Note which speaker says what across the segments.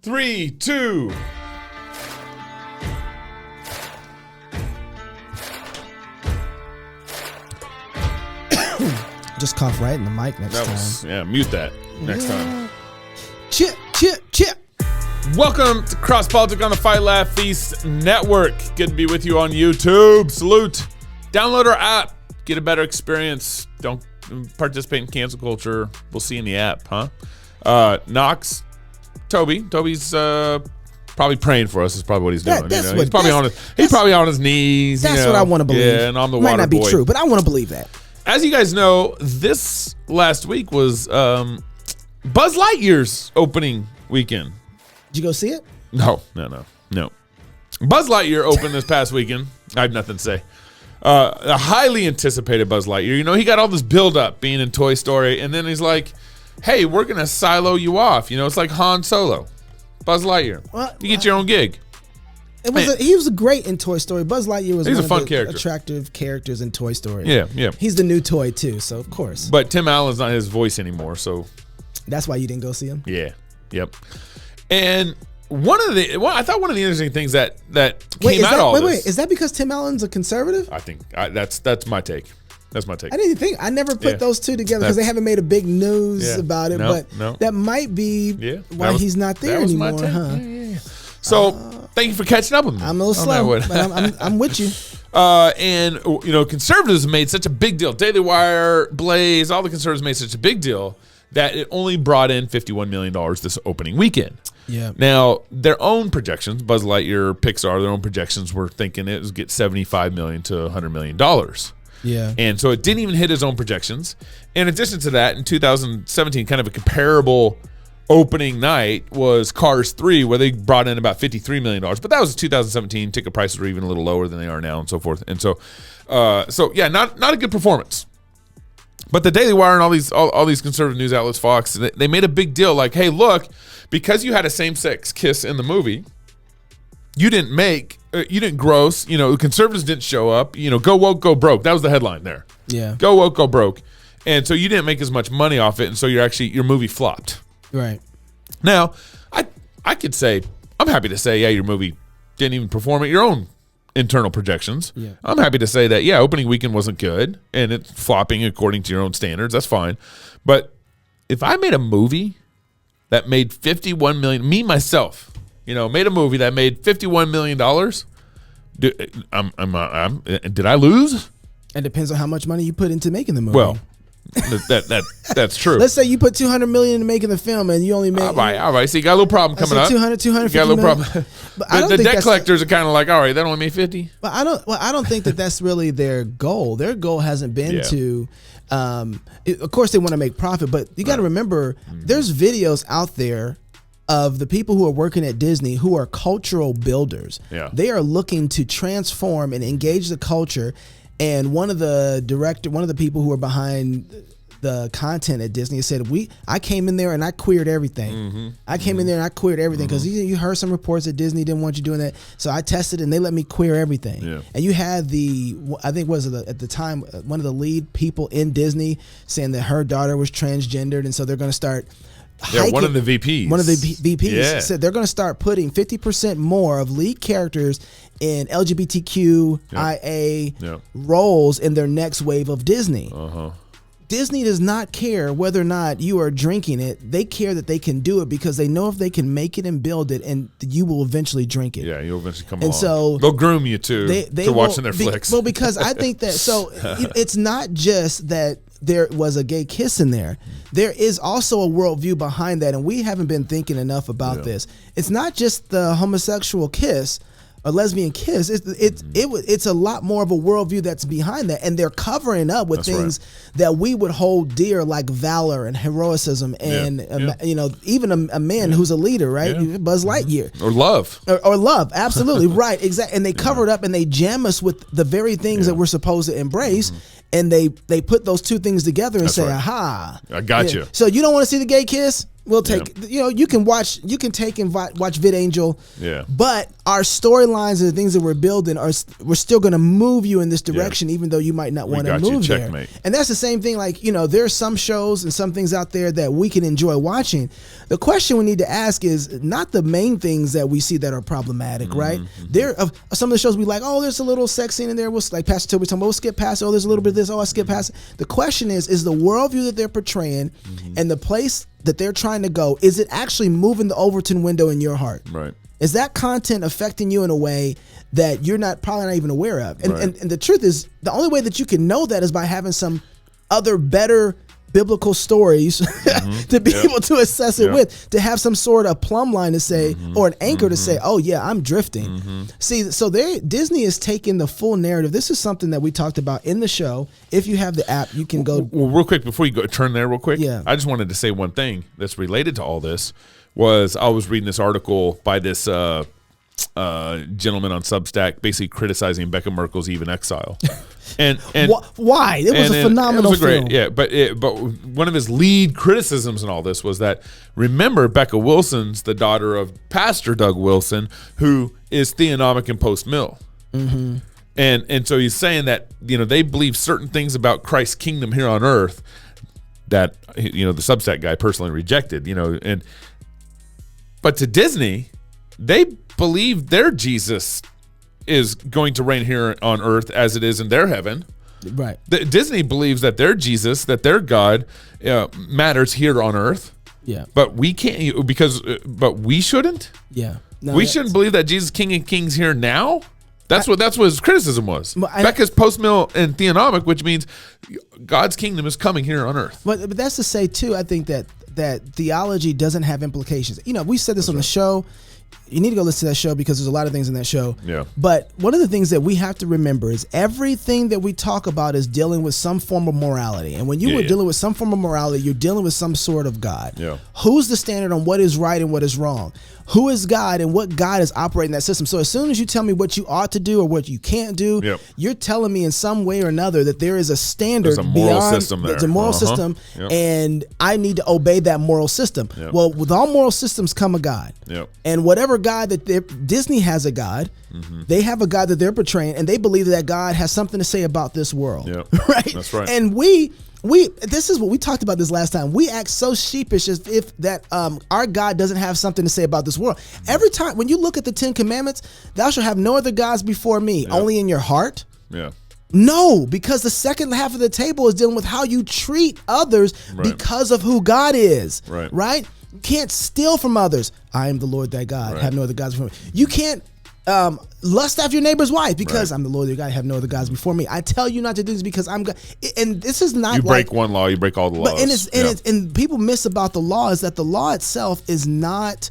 Speaker 1: 3, 2.
Speaker 2: Just cough right in the mic next time.
Speaker 1: Yeah, mute that next time.
Speaker 2: Chip.
Speaker 1: Welcome to Cross Politics on the Fight Laugh Feast Network. Good to be with you on YouTube. Salute. Download our app. Get a better experience. Don't participate in cancel culture. We'll see you in the app, huh? Knox. Toby's probably praying for us. Is probably what he's doing. He's probably on his knees.
Speaker 2: That's what I want to believe.
Speaker 1: Yeah, and I'm the
Speaker 2: Might
Speaker 1: water
Speaker 2: not be
Speaker 1: boy.
Speaker 2: true, but I want to believe that.
Speaker 1: As you guys know, this last week was Buzz Lightyear's opening weekend.
Speaker 2: Did you go see it?
Speaker 1: No. Buzz Lightyear opened this past weekend. I have nothing to say. A highly anticipated Buzz Lightyear. You know, he got all this build-up being in Toy Story, and then he's like, hey, we're going to silo you off. You know, it's like Han Solo. Buzz Lightyear. You get your own gig.
Speaker 2: He was great in Toy Story. Buzz Lightyear was
Speaker 1: He's
Speaker 2: one
Speaker 1: a fun
Speaker 2: of the
Speaker 1: character.
Speaker 2: attractive characters in Toy Story.
Speaker 1: Yeah.
Speaker 2: He's the new toy, too, so of course.
Speaker 1: But Tim Allen's not his voice anymore, so.
Speaker 2: That's why you didn't go see him?
Speaker 1: Yeah. Yep. And I thought one of the interesting things that came out of all this.
Speaker 2: Wait. Is that because Tim Allen's a conservative?
Speaker 1: I think that's my take. That's my take.
Speaker 2: I didn't think. I never put those two together because they haven't made a big news about it. That might be why he's not there anymore, huh?
Speaker 1: Yeah. So thank you for catching up with me.
Speaker 2: I'm a little slow, but I'm with you.
Speaker 1: And you know, conservatives made such a big deal. Daily Wire, Blaze, all the conservatives made such a big deal that it only brought in $51 million this opening weekend.
Speaker 2: Yeah.
Speaker 1: Now, their own projections, Buzz Lightyear, Pixar, their own projections were thinking it was get $75 million to $100 million.
Speaker 2: Yeah.
Speaker 1: And so it didn't even hit his own projections. In addition to that, in 2017, kind of a comparable opening night was Cars 3, where they brought in about $53 million. But that was 2017. Ticket prices were even a little lower than they are now and so forth. And so not a good performance. But the Daily Wire and all these conservative news outlets, Fox, they made a big deal like, hey, look, because you had a same-sex kiss in the movie, you didn't gross, you know, conservatives didn't show up, you know, go woke, go broke. That was the headline there.
Speaker 2: Yeah.
Speaker 1: Go woke, go broke. And so you didn't make as much money off it, and so your movie flopped.
Speaker 2: Right.
Speaker 1: Now, I could say, I'm happy to say, your movie didn't even perform at your own internal projections.
Speaker 2: Yeah.
Speaker 1: I'm happy to say that, opening weekend wasn't good, and it's flopping according to your own standards. That's fine. But if I made a movie that made $51 million, me, myself, made a movie that made $51 million, did I lose?
Speaker 2: It depends on how much money you put into making the movie.
Speaker 1: Well, that's true.
Speaker 2: Let's say you put $200 million into making the film and you only made.
Speaker 1: All right. So you got a little problem coming up.
Speaker 2: 250
Speaker 1: you got a little
Speaker 2: million.
Speaker 1: problem.
Speaker 2: But
Speaker 1: the debt collectors are kind of like, all right, that only made 50.
Speaker 2: But I don't think that's really their goal. Their goal hasn't been to. Of course, they want to make profit, but you got to remember, there's videos out there of the people who are working at Disney who are cultural builders. Yeah. They are looking to transform and engage the culture. And one of the people who are behind the content at Disney said, I came in there and I queered everything. Mm-hmm. I came in there and I queered everything because you heard some reports that Disney didn't want you doing that. So I tested and they let me queer everything. Yeah. And you had at the time, one of the lead people in Disney saying that her daughter was transgendered. And so they're going to start hiking.
Speaker 1: One of the VPs.
Speaker 2: One of the VPs said they're going to start putting 50% more of lead characters in LGBTQIA roles in their next wave of Disney. Uh-huh. Disney does not care whether or not you are drinking it. They care that they can do it because they know if they can make it and build it, and you will eventually drink it.
Speaker 1: Yeah, you'll eventually come
Speaker 2: and
Speaker 1: along.
Speaker 2: So
Speaker 1: they'll groom you to watching their flicks.
Speaker 2: Well, because I think that it's not just that there was a gay kiss in there. There is also a worldview behind that, and we haven't been thinking enough about this. It's not just the homosexual kiss. A lesbian kiss, it's a lot more of a worldview that's behind that, and they're covering up with things that we would hold dear, like valor and heroism, and even a man who's a leader, right? Yeah. Buzz Lightyear,
Speaker 1: or love,
Speaker 2: or love, absolutely right, exactly. And they cover it up and they jam us with the very things that we're supposed to embrace. And they put those two things together and say, aha,
Speaker 1: I got you.
Speaker 2: So you don't want to see the gay kiss? We'll take, you can take and watch VidAngel.
Speaker 1: Yeah.
Speaker 2: But our storylines and the things that we're building we're still going to move you in this direction, even though you might not want to move there. And that's the same thing. Like, there are some shows and some things out there that we can enjoy watching. The question we need to ask is not the main things that we see that are problematic, right? There are some of the shows we like, oh, there's a little sex scene in there. We'll, like Pastor Toby talking about, we'll skip past it. Oh, there's a little bit of this. Oh, I skip past it. The question is the worldview that they're portraying and the place that they're trying to go, is it actually moving the Overton window in your heart?
Speaker 1: Right.
Speaker 2: Is that content affecting you in a way that you're probably not even aware of? And the truth is, the only way that you can know that is by having some other better biblical stories to be able to assess it with, to have some sort of plumb line to say, or an anchor to say, oh yeah, I'm drifting. See, so Disney is taking the full narrative. This is something that we talked about in the show. If you have the app, you can go.
Speaker 1: Well, real quick, before you go turn there real quick, I just wanted to say one thing that's related to all this. I was reading this article by this gentleman on Substack, basically criticizing Becca Merkel's Eve in Exile. And
Speaker 2: why? It was a phenomenal film.
Speaker 1: Yeah, but one of his lead criticisms in all this was that, remember, Becca Wilson's the daughter of Pastor Doug Wilson, who is theonomic and post-mill. And so he's saying that, they believe certain things about Christ's kingdom here on earth that, the Substack guy personally rejected, but to Disney, they believe their Jesus is going to reign here on earth as it is in their heaven.
Speaker 2: Right.
Speaker 1: Disney believes that their Jesus, that their God matters here on earth.
Speaker 2: Yeah.
Speaker 1: But we can't but we shouldn't.
Speaker 2: Yeah. No,
Speaker 1: we shouldn't believe that Jesus King of Kings here now. That's what his criticism was. Becca's post-mill and theonomic, which means God's kingdom is coming here on earth.
Speaker 2: But that's to say too, I think that theology doesn't have implications. We said this on the show. You need to go listen to that show because there's a lot of things in that show.
Speaker 1: Yeah.
Speaker 2: But one of the things that we have to remember is everything that we talk about is dealing with some form of morality. And when you are dealing with some form of morality, you're dealing with some sort of God.
Speaker 1: Yeah.
Speaker 2: Who's the standard on what is right and what is wrong? Who is God and what God is operating that system? So as soon as you tell me what you ought to do or what you can't do, you're telling me in some way or another that there is a standard.
Speaker 1: There's a moral system there.
Speaker 2: There's a moral system, and I need to obey that moral system. Well, with all moral systems come a God. And whatever God that Disney has a God, they have a God that they're portraying, and they believe that God has something to say about this world. Right?
Speaker 1: That's right.
Speaker 2: And this is what we talked about this last time. We act so sheepish as if that our God doesn't have something to say about this world. Every time when you look at the 10 Commandments, thou shalt have no other gods before me, only in your heart. No, because the second half of the table is dealing with how you treat others because of who God is. Right? You can't steal from others. I am the Lord thy God. Have no other gods before me. You can't lust after your neighbor's wife because I'm the Lord your God. I have no other gods before me. I tell you not to do this because I'm God. And this is not.
Speaker 1: You break one law, you break all the laws.
Speaker 2: And people miss about the law is that the law itself is not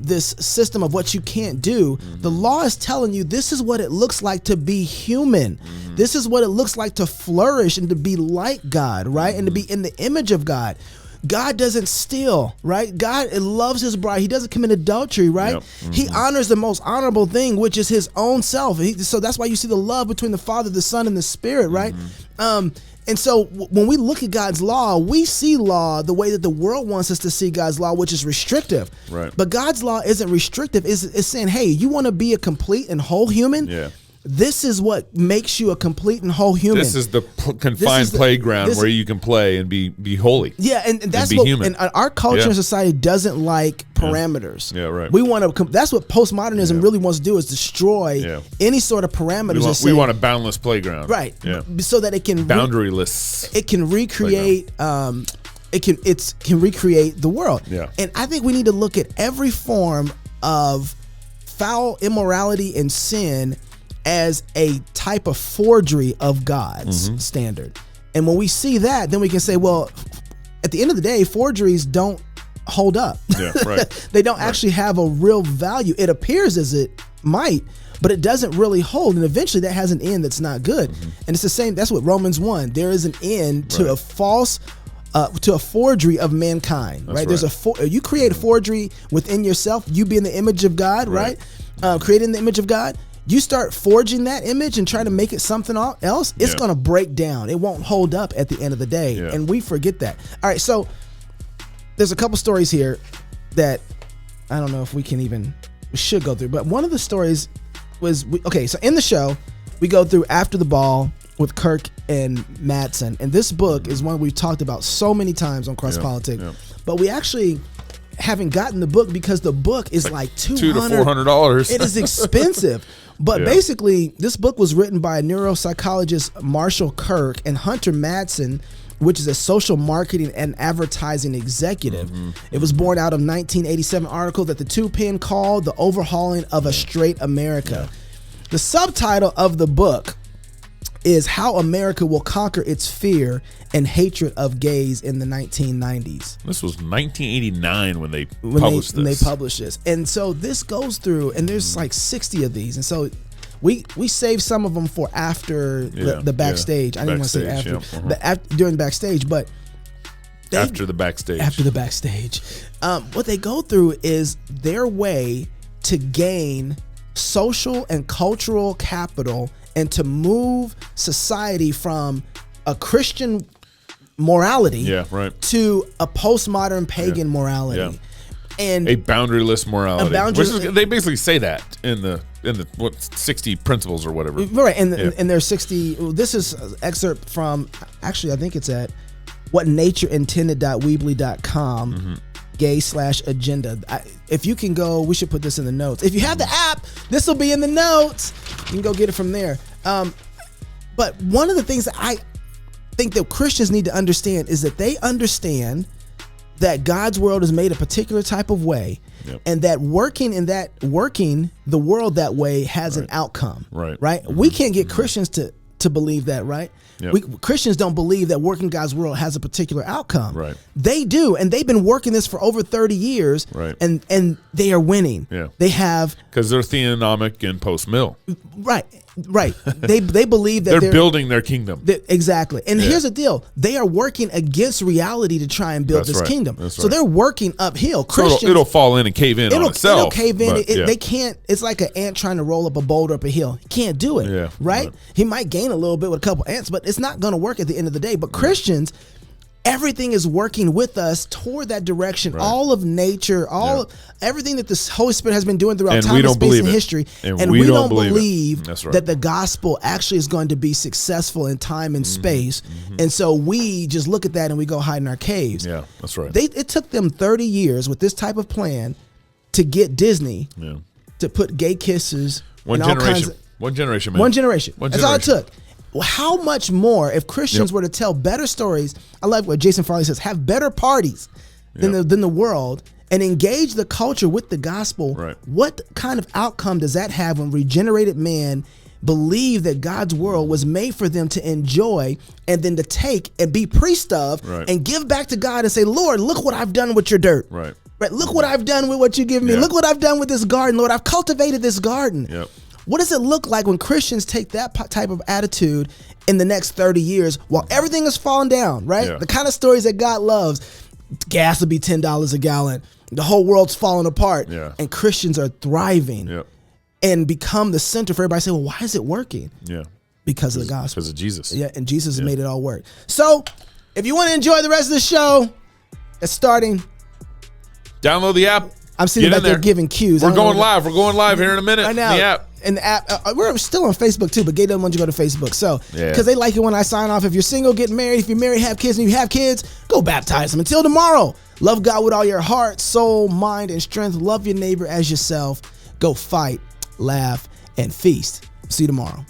Speaker 2: this system of what you can't do. The law is telling you this is what it looks like to be human. This is what it looks like to flourish and to be like God, right? And to be in the image of God. God doesn't steal, right? God loves his bride. He doesn't commit adultery, right? He honors the most honorable thing, which is his own self. So that's why you see the love between the Father, the Son, and the Spirit, right? And so when we look at God's law, we see law the way that the world wants us to see God's law, which is restrictive. But God's law isn't restrictive. It's saying, hey, you want to be a complete and whole human? This is what makes you a complete and whole human.
Speaker 1: This is the confined playground where you can play and be holy.
Speaker 2: Yeah, and that's what human. And our culture and society doesn't like parameters. We want to. That's what postmodernism really wants to do, is destroy any sort of parameters.
Speaker 1: We want a boundless playground,
Speaker 2: right? So that it can
Speaker 1: boundaryless.
Speaker 2: It can recreate. It can recreate the world. And I think we need to look at every form of foul immorality and sin as a type of forgery of God's standard. And when we see that, then we can say, well, at the end of the day, forgeries don't hold up. They don't actually have a real value. It appears as it might, but it doesn't really hold. And eventually that has an end that's not good. And it's the same. That's what Romans 1. There is an end to a false to a forgery of mankind, right? There's you create a forgery within yourself, you be in the image of God, right? Created in the image of God. You start forging that image and try to make it something else, it's going to break down. It won't hold up at the end of the day. And we forget that. All right, so there's a couple stories here that I don't know if we should go through, but one of the stories was, so in the show, we go through After the Ball with Kirk and Madsen. And this book is one we've talked about so many times on Cross Politics, but we actually haven't gotten the book because the book is like $200 to $400. It is expensive. But basically, this book was written by neuropsychologist Marshall Kirk and Hunter Madsen, which is a social marketing and advertising executive. It was born out of 1987 article that the two penned called The Overhauling of a Straight America. The subtitle of the book is How America Will Conquer Its Fear and Hatred of Gays in the 1990s.
Speaker 1: This was 1989 when they published
Speaker 2: this. And so this goes through, and there's like 60 of these. And so we saved some of them for after the backstage. I didn't want to say after, but during the backstage, but
Speaker 1: after the backstage.
Speaker 2: After the backstage. What they go through is their way to gain social and cultural capital and to move society from a Christian morality to a postmodern pagan morality. And
Speaker 1: a boundaryless morality. They basically say that in the 60 principles or whatever.
Speaker 2: Right, and there's 60. This is an excerpt from, actually I think it's at whatnatureintended.weebly.com gay/agenda. If you can go, we should put this in the notes. If you have the app, this will be in the notes. You can go get it from there. But one of the things that I think that Christians need to understand is that they understand that God's world is made a particular type of way, and that working the world that way has an outcome. Right? We can't get Christians to believe that, right? Christians don't believe that working God's world has a particular outcome. They do, and they've been working this for over 30 years, and they are winning. They have,
Speaker 1: because they're theonomic and post-mill.
Speaker 2: Right. They believe that
Speaker 1: they're building their kingdom.
Speaker 2: Exactly. And here's the deal: they are working against reality to try and build this kingdom. So they're working uphill. Christians,
Speaker 1: so it'll fall in and cave in on itself.
Speaker 2: It'll cave in. They can't. It's like an ant trying to roll up a boulder up a hill. He can't do it. Right? He might gain a little bit with a couple ants, but it's not going to work at the end of the day. But Christians, everything is working with us toward that direction. All of nature, everything that the Holy Spirit has been doing throughout time and space and history. And we don't believe that the gospel actually is going to be successful in time and space. And so we just look at that and we go hide in our caves.
Speaker 1: Yeah, that's right.
Speaker 2: It took them 30 years with this type of plan to get Disney to put gay kisses. One generation, man. One generation. That's all it took. Well, how much more if Christians were to tell better stories? I like what Jason Farley says: have better parties than the world, and engage the culture with the gospel. What kind of outcome does that have when regenerated man believe that God's world was made for them to enjoy, and then to take and be priest of, and give back to God and say, Lord, look what I've done with your dirt. Right. Look what I've done with what you give me. Look what I've done with this garden, Lord. I've cultivated this garden. What does it look like when Christians take that type of attitude in the next 30 years while everything is falling down, right? The kind of stories that God loves. Gas will be $10 a gallon. The whole world's falling apart. And Christians are thriving and become the center for everybody to say, well, why is it working? Because of the gospel.
Speaker 1: Because of Jesus.
Speaker 2: And Jesus has made it all work. So if you want to enjoy the rest of the show, it's starting.
Speaker 1: Download the app.
Speaker 2: I'm seeing that they're giving cues.
Speaker 1: We're going live. We're going live here in a minute.
Speaker 2: Right now.
Speaker 1: The app.
Speaker 2: And the app, we're still on Facebook too, but Gay doesn't want you to go to Facebook. So, because they like it when I sign off. If you're single, get married. If you're married, have kids, and you have kids, go baptize them. Until tomorrow, love God with all your heart, soul, mind, and strength. Love your neighbor as yourself. Go fight, laugh, and feast. See you tomorrow.